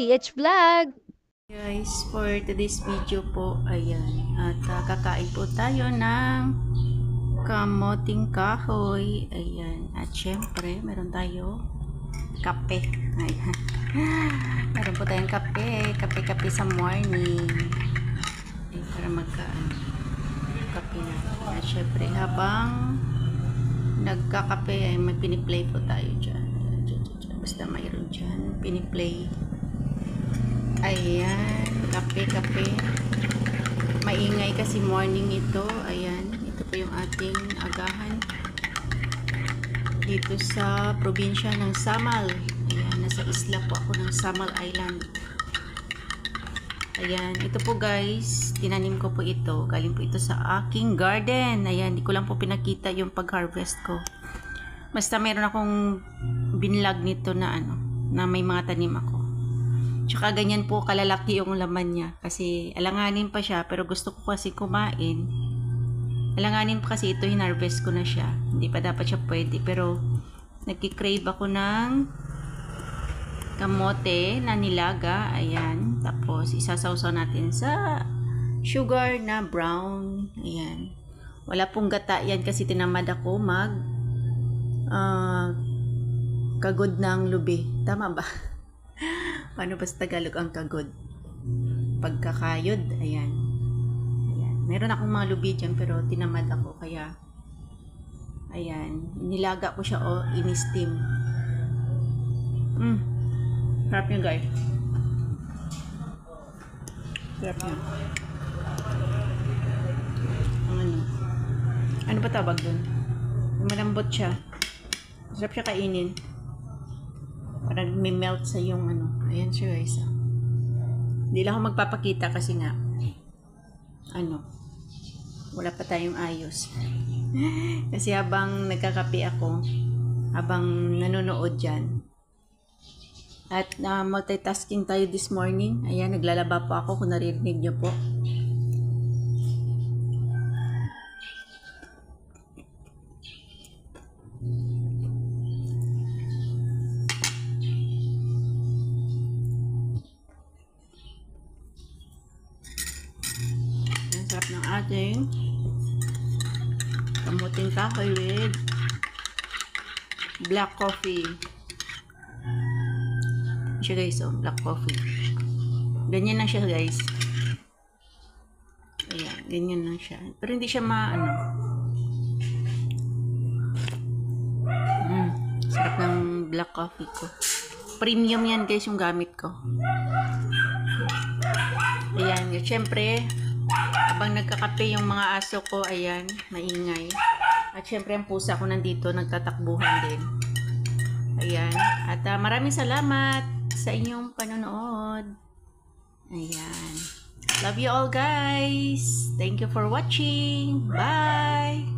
PH Vlog. Guys, for today's video po, ayan, at kakain po tayo ng kamoting kahoy, ayan, at syempre, meron tayo kape, ayan, meron po tayong kape sa morning, ayan, para kape na, at syempre, habang nagkakape, ay may piniplay po tayo dyan, basta mayroon dyan, piniplay. Ayan, kape. Maingay kasi morning ito. Ayan, ito po yung ating agahan dito sa probinsya ng Samal. Ayan, nasa isla po ako ng Samal Island. Ayan, ito po guys, tinanim ko po ito. Galing po ito sa aking garden. Ayan, di ko lang po pinakita yung pag-harvest ko. Basta meron akong binlog nito na na may mga tanim ako. Tsaka ganyan po kalalaki yung laman niya. Kasi alanganin pa siya. Pero gusto ko kasi kumain. Alanganin pa kasi ito. Hinarvest ko na siya. Hindi pa dapat siya pwede. Pero nagkikrave ako ng kamote na nilaga. Ayan. Tapos isasawsaw natin sa sugar na brown. Ayan. Wala pong gata yan kasi tinamad ako kagod ng lubi. Tama ba? Paano ba sa Tagalog ang kagod? Pagkakayod, ayan. Ayan. Meron akong mga lubi dyan pero tinamad ako kaya ayan, nilaga ko siya o in-steam. Sarap nyo guys. Sarap nyo. Ano ba tawag dun? Malambot siya. Sarap siya kainin. Parang may melt sa yung ayan siya guys. Hindi lang ako magpapakita kasi nga wala pa tayong ayos. Kasi habang nagkakape ako, habang nanonood dyan, at multitasking tayo this morning. Ayan, naglalaba po ako kung naririnig nyo po. Sarap ng ating kamuting kahoy with black coffee. Siya guys, black coffee. Ganyan lang siya guys. Ayan, ganyan lang siya. Pero hindi siya sarap ng black coffee ko. Premium yan guys yung gamit ko. Ayan, syempre habang nagkakape yung mga aso ko, ayan, maingay. At syempre ang pusa ko nandito, nagtatakbuhan din. Ayan. At maraming salamat sa inyong panonood. Ayan. Love you all guys. Thank you for watching. Bye!